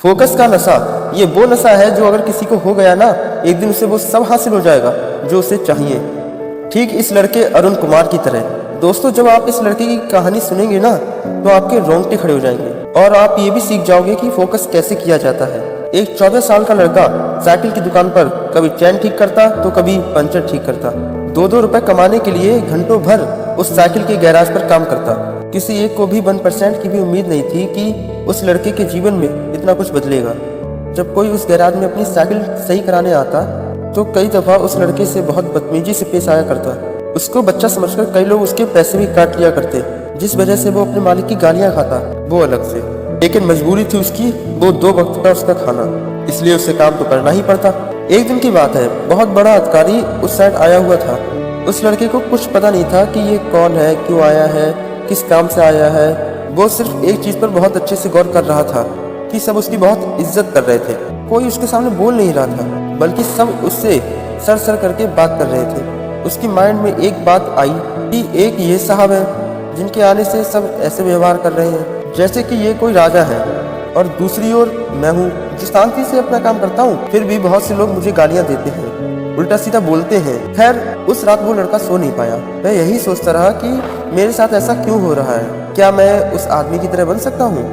Focus का नशा, ये वो नशा है जो अगर किसी को हो गया ना, एक दिन उसे वो सब हासिल हो जाएगा जो उसे चाहिए। ठीक इस लड़के अरुण कुमार की तरह। दोस्तों, जब आप इस लड़के की कहानी सुनेंगे ना, तो आपके रोंगटे खड़े हो जाएंगे और आप ये भी सीख जाओगे कि फोकस कैसे किया जाता है। एक 14 साल का लड़का साइकिल की दुकान पर कभी चैन ठीक करता तो कभी पंचर ठीक करता। 2-2 रुपए कमाने के लिए घंटों भर उस साइकिल के गैराज पर काम करता। किसी एक को भी 1% की भी उम्मीद नहीं थी कि उस लड़के के जीवन में इतना कुछ बदलेगा। जब कोई उस गैराज में अपनी साइकिल सही कराने आता तो कई दफा उस लड़के से बहुत बदतमीजी से पेश आया करता। उसको बच्चा समझकर कई लोग उसके पैसे भी काट लिया करते, जिस वजह से वो अपने मालिक की गालियां खाता, वो अलग से। लेकिन मजबूरी थी उसकी, वो 2 वक्त का उसका खाना, इसलिए उसे काम तो करना ही पड़ता। एक दिन की बात है, बहुत बड़ा अधिकारी उस साइड आया हुआ था। उस लड़के को कुछ पता नहीं था कि ये कौन है, क्यों आया है, किस काम से आया है। वो सिर्फ एक चीज पर बहुत अच्छे से गौर कर रहा था कि सब उसकी बहुत इज्जत कर रहे थे। कोई उसके सामने बोल नहीं रहा था, बल्कि सब उससे सर सर करके बात कर रहे थे। उसकी माइंड में एक बात आई कि एक ये साहब है जिनके आने से सब ऐसे व्यवहार कर रहे हैं जैसे कि ये कोई राजा है, और दूसरी ओर मैं हूँ जो शांति से अपना काम करता हूँ, फिर भी बहुत से लोग मुझे गालियाँ देते हैं, उल्टा सीधा बोलते हैं। खैर, उस रात वो लड़का सो नहीं पाया। मैं यही सोचता रहा कि मेरे साथ ऐसा क्यों हो रहा है, क्या मैं उस आदमी की तरह बन सकता हूँ।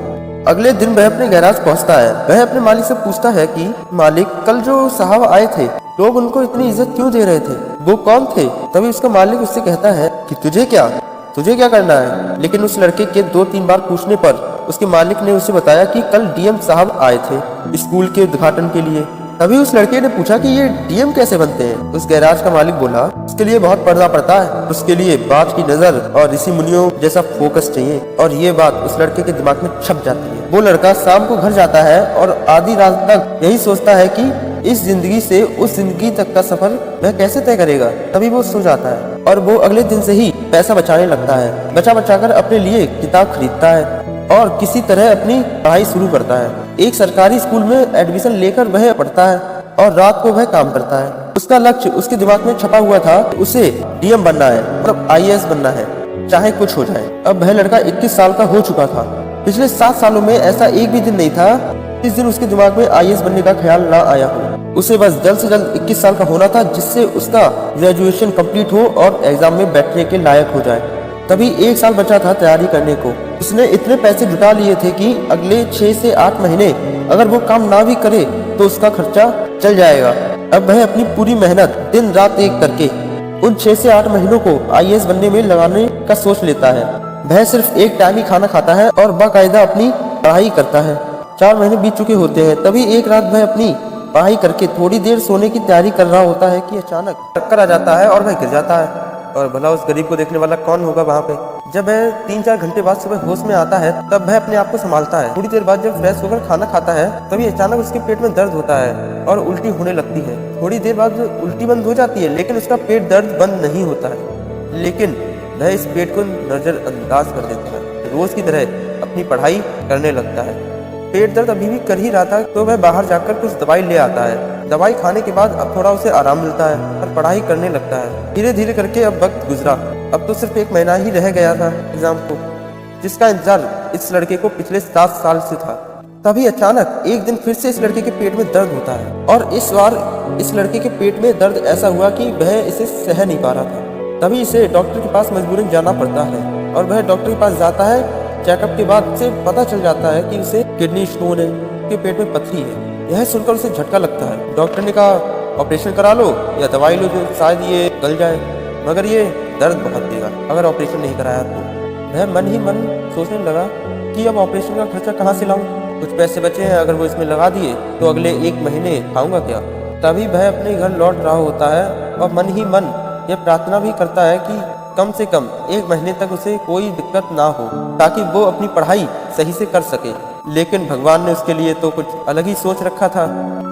अगले दिन वह अपने गैराज पहुंचता है। वह अपने मालिक से पूछता है कि मालिक, कल जो साहब आए थे, लोग उनको इतनी इज्जत क्यों दे रहे थे, वो कौन थे। तभी उसका मालिक उससे कहता है कि तुझे क्या करना है। लेकिन उस लड़के के 2-3 बार पूछने पर उसके मालिक ने उसे बताया कि कल डीएम साहब आए थे स्कूल के उद्घाटन के लिए। तभी उस लड़के ने पूछा कि ये डीएम कैसे बनते हैं। उस गैराज का मालिक बोला, उसके लिए बहुत पढ़ना पड़ता है, उसके लिए बात की नजर और ऋषि मुनियों जैसा फोकस चाहिए। और ये बात उस लड़के के दिमाग में छप जाती है। वो लड़का शाम को घर जाता है और आधी रात तक यही सोचता है कि इस जिंदगी से उस जिंदगी तक का सफर वह कैसे तय करेगा। तभी वो सो जाता है और वो अगले दिन से ही पैसा बचाने लगता है। बचाकर अपने लिए किताब खरीदता है और किसी तरह अपनी पढ़ाई शुरू करता है। एक सरकारी स्कूल में एडमिशन लेकर वह पढ़ता है और रात को वह काम करता है। उसका लक्ष्य उसके दिमाग में छपा हुआ था, उसे डीएम बनना है, मतलब आईएएस बनना है, चाहे कुछ हो जाए। अब वह लड़का 21 साल का हो चुका था। पिछले 7 सालों में ऐसा एक भी दिन नहीं था इस दिन उसके दिमाग में आईएएस बनने का ख्याल ना आया हो। उसे बस जल्द से जल्द 21 साल का होना था, जिससे उसका ग्रेजुएशन कंप्लीट हो और एग्जाम में बैठने के लायक हो जाए। तभी 1 साल बचा था तैयारी करने को। उसने इतने पैसे जुटा लिए थे कि अगले 6 से 8 महीने अगर वो काम ना भी करे तो उसका खर्चा चल जाएगा। अब वह अपनी पूरी मेहनत दिन रात एक करके उन 6 से 8 महीनों को आईएएस बनने में लगाने का सोच लेता है। वह सिर्फ एक टाइम ही खाना खाता है और बाकायदा अपनी पढ़ाई करता है। 4 महीने बीत चुके होते हैं। तभी एक रात वह अपनी पढ़ाई करके थोड़ी देर सोने की तैयारी कर रहा होता है कि अचानक टक्कर आ जाता है और वह गिर जाता है। और भला उस गरीब को देखने वाला कौन होगा वहाँ पे। जब वह 3-4 घंटे बाद सुबह होश में आता है, तब वह अपने आप को संभालता है। थोड़ी देर बाद जब फ्रेश होकर खाना खाता है, तभी अचानक उसके पेट में दर्द होता है और उल्टी होने लगती है। थोड़ी देर बाद उल्टी बंद हो जाती है, लेकिन उसका पेट दर्द बंद नहीं होता है। लेकिन वह इस पेट को नजरअंदाज कर देता है। रोज की तरह अपनी पढ़ाई करने लगता है। पेट दर्द अभी भी कर ही रहा था तो वह बाहर जाकर कुछ दवाई ले आता है। दवाई खाने के बाद अब थोड़ा उसे आराम मिलता है और पढ़ाई करने लगता है। धीरे धीरे करके अब वक्त गुजरा। अब तो सिर्फ 1 महीना ही रह गया था एग्जाम को, जिसका इंतजार इस लड़के को पिछले 7 साल से था। तभी अचानक एक दिन फिर से इस लड़के के पेट में दर्द होता है और इस बार इस लड़के के पेट में दर्द ऐसा हुआ कि वह इसे सह नहीं पा रहा था। तभी इसे डॉक्टर के पास मजबूरन जाना पड़ता है और वह डॉक्टर के पास जाता है। चेकअप के बाद उसे पता चल जाता है कि उसे किडनी स्टोन है, उसके पेट में पथरी है। यह सुनकर उसे झटका लगता है। डॉक्टर ने कहा ऑपरेशन करा लो या दवाई लो जो शायद ये गल जाए, मगर ये दर्द बहुत देगा अगर ऑपरेशन नहीं कराया तो। वह मन ही मन सोचने लगा कि अब ऑपरेशन का खर्चा कहाँ से लाऊं। कुछ पैसे बचे हैं, अगर वो इसमें लगा दिए तो अगले 1 महीने खाऊंगा क्या। तभी वह अपने घर लौट रहा होता है और मन ही मन यह प्रार्थना भी करता है कि कम से कम 1 महीने तक उसे कोई दिक्कत ना हो, ताकि वो अपनी पढ़ाई सही से कर सके। लेकिन भगवान ने उसके लिए तो कुछ अलग ही सोच रखा था।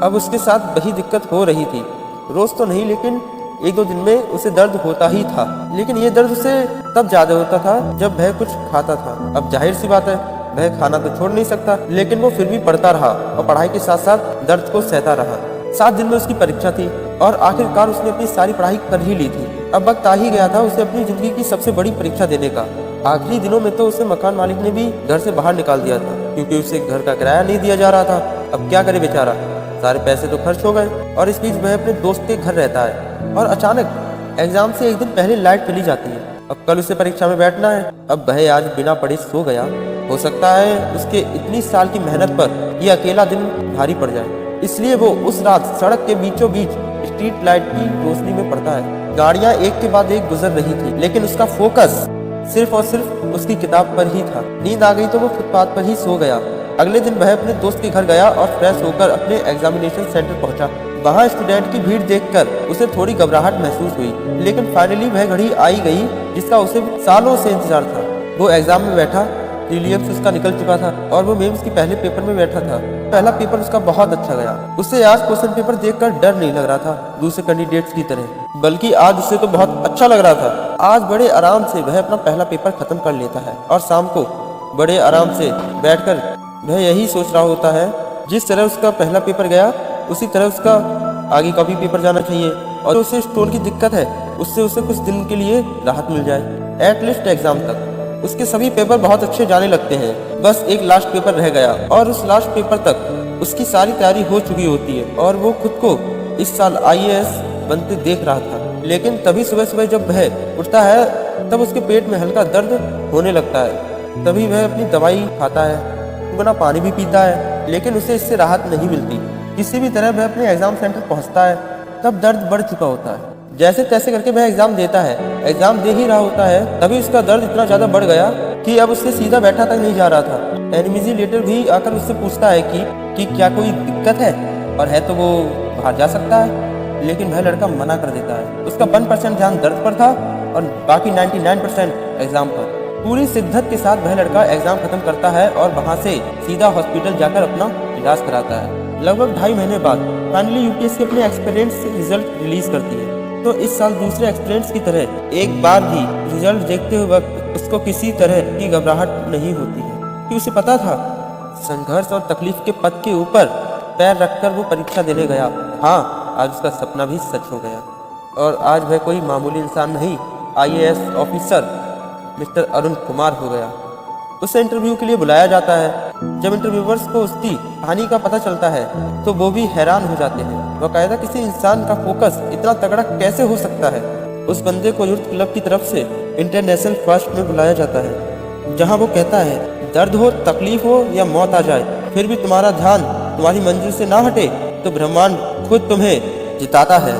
अब उसके साथ वही दिक्कत हो रही थी। रोज तो नहीं, लेकिन 1-2 दिन में उसे दर्द होता ही था। लेकिन ये दर्द उसे तब ज्यादा होता था जब वह कुछ खाता था। अब जाहिर सी बात है, वह खाना तो छोड़ नहीं सकता, लेकिन वो फिर भी पढ़ता रहा और पढ़ाई के साथ साथ दर्द को सहता रहा। 7 दिन में उसकी परीक्षा थी और आखिरकार उसने अपनी सारी पढ़ाई कर ही ली थी। अब वक्त आ ही गया था उसे अपनी जिंदगी की सबसे बड़ी परीक्षा देने का। आखिरी दिनों में तो उसे मकान मालिक ने भी घर से बाहर निकाल दिया था, क्योंकि उसे घर का किराया नहीं दिया जा रहा था। अब क्या करे बेचारा, सारे पैसे तो खर्च हो गए। और इस बीच वह अपने दोस्त के घर रहता है और अचानक एग्जाम से एक दिन पहले लाइट चली जाती है। अब कल उसे परीक्षा में बैठना है। अब वह आज बिना पढ़े सो गया। हो सकता है उसके इतनी साल की मेहनत पर यह अकेला दिन भारी पड़ जाए, इसलिए वो उस रात सड़क के बीचों बीच स्ट्रीट लाइट की रोशनी में पड़ता है। गाड़ियां एक के बाद एक गुजर रही थी, लेकिन उसका फोकस सिर्फ और सिर्फ उसकी किताब पर ही था। नींद आ गई तो वो फुटपाथ पर ही सो गया। अगले दिन वह अपने दोस्त के घर गया और फ्रेश होकर अपने एग्जामिनेशन सेंटर पहुंचा। वहां स्टूडेंट की भीड़ देखकर उसे थोड़ी घबराहट महसूस हुई, लेकिन फाइनली वह घड़ी आई गई जिसका उसे सालों से इंतजार था। वो एग्जाम में बैठा, प्रीलिम्स उसका निकल चुका था और वो मेंस की पहले पेपर में बैठा था। पहला पेपर उसका बहुत अच्छा गया। उसे आज क्वेश्चन पेपर देखकर डर नहीं लग रहा था दूसरे कैंडिडेट्स की तरह, बल्कि आज उसे तो बहुत अच्छा लग रहा था। आज बड़े आराम से वह अपना पहला पेपर खत्म कर लेता है और शाम को बड़े आराम से बैठकर वह यही सोच रहा होता है, जिस तरह उसका पहला पेपर गया उसी तरह उसका आगे का भी पेपर जाना चाहिए और उसे स्टोन की दिक्कत है उससे उसे कुछ दिन के लिए राहत मिल जाए। एटलीस्ट एग्जाम तक उसके सभी पेपर बहुत अच्छे जाने लगते हैं। बस एक लास्ट पेपर रह गया और उस लास्ट पेपर तक उसकी सारी तैयारी हो चुकी होती है और वो खुद को इस साल IAS बनते देख रहा था। लेकिन तभी सुबह सुबह जब वह उठता है तब उसके पेट में हल्का दर्द होने लगता है। तभी वह अपनी दवाई खाता है, गुना पानी भी पीता है, लेकिन उसे इससे राहत नहीं मिलती। किसी भी तरह वह अपने एग्जाम सेंटर पहुंचता है तब दर्द बढ़ चुका होता है। जैसे तैसे करके वह एग्जाम देता है। एग्जाम दे ही रहा होता है तभी उसका दर्द इतना ज्यादा बढ़ गया कि अब उससे सीधा बैठा तक नहीं जा रहा था। इन्विजिलेटर भी आकर उससे पूछता है कि क्या कोई दिक्कत है, और है तो वो बाहर जा सकता है, लेकिन वह लड़का मना कर देता है। उसका 1% ध्यान दर्द पर था और बाकी 99% एग्जाम पर। पूरी शिद्दत के साथ वह लड़का एग्जाम खत्म करता है और वहां से सीधा हॉस्पिटल जाकर अपना इलाज कराता है। लगभग 2.5 महीने बाद फाइनली यूपीएससी अपने एक्सपीरियंस से रिजल्ट रिलीज करती है। तो इस साल दूसरे एक्सपीरियंस की तरह एक बार भी रिजल्ट देखते हुए वक्त उसको किसी तरह की घबराहट नहीं होती है, कि उसे पता था संघर्ष और तकलीफ के पद के ऊपर पैर रखकर वो परीक्षा देने गया। हाँ, आज उसका सपना भी सच हो गया और आज वह कोई मामूली इंसान नहीं, IAS officer mister Arun Kumar हो गया। उसे इंटरव्यू के लिए बुलाया जाता है। जब इंटरव्यूअर्स को उसकी कहानी का पता चलता है तो वो भी हैरान हो जाते हैं। बाकायदा किसी इंसान का फोकस इतना तगड़ा कैसे हो सकता है। उस बंदे को यूथ क्लब की तरफ से इंटरनेशनल फर्स्ट में बुलाया जाता है, जहां वो कहता है दर्द हो, तकलीफ हो या मौत आ जाए, फिर भी तुम्हारा ध्यान तुम्हारी मंजिल से ना हटे तो ब्रह्मांड खुद तुम्हें जिताता है।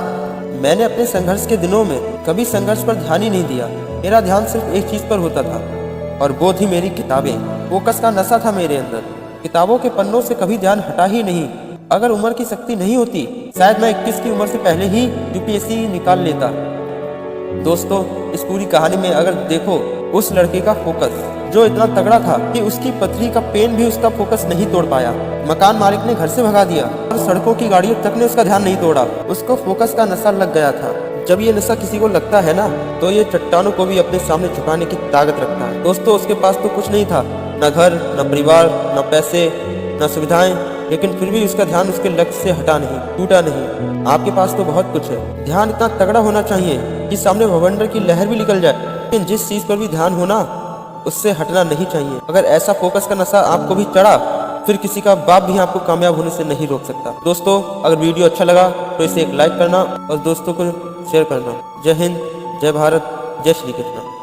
मैंने अपने संघर्ष के दिनों में कभी संघर्ष पर ध्यान ही नहीं दिया। मेरा ध्यान सिर्फ एक चीज पर होता था और वो थी मेरी किताबें। फोकस का नशा था मेरे अंदर। किताबों के पन्नों से कभी ध्यान हटा ही नहीं। अगर उम्र की शक्ति नहीं होती शायद मैं 21 की उम्र से पहले ही यूपीएससी निकाल लेता। दोस्तों, इस पूरी कहानी में अगर देखो उस लड़के का फोकस जो इतना तगड़ा था कि उसकी पथरी का पेन भी उसका फोकस नहीं तोड़ पाया। मकान मालिक ने घर से भगा दिया और सड़कों की गाड़ियों तक ने उसका ध्यान नहीं तोड़ा। उसको फोकस का नशा लग गया था। जब ये नशा किसी को लगता है ना तो ये चट्टानों को भी अपने सामने झुकाने की ताकत रखता है। दोस्तों, उसके पास तो कुछ नहीं था, न घर, न परिवार, न पैसे, न सुविधाएं, लेकिन फिर भी उसका ध्यान उसके लक्ष्य से हटा नहीं, टूटा नहीं। आपके पास तो बहुत कुछ है। ध्यान इतना तगड़ा होना चाहिए कि सामने भवंडर की लहर भी निकल जाए, लेकिन जिस चीज पर भी ध्यान होना उससे हटना नहीं चाहिए। अगर ऐसा फोकस का नशा आपको भी चढ़ा फिर किसी का बाप भी आपको कामयाब होने से नहीं रोक सकता। दोस्तों, अगर वीडियो अच्छा लगा तो इसे एक लाइक करना और दोस्तों को शेयर करना। जय हिंद, जय भारत, जय श्री कृष्ण।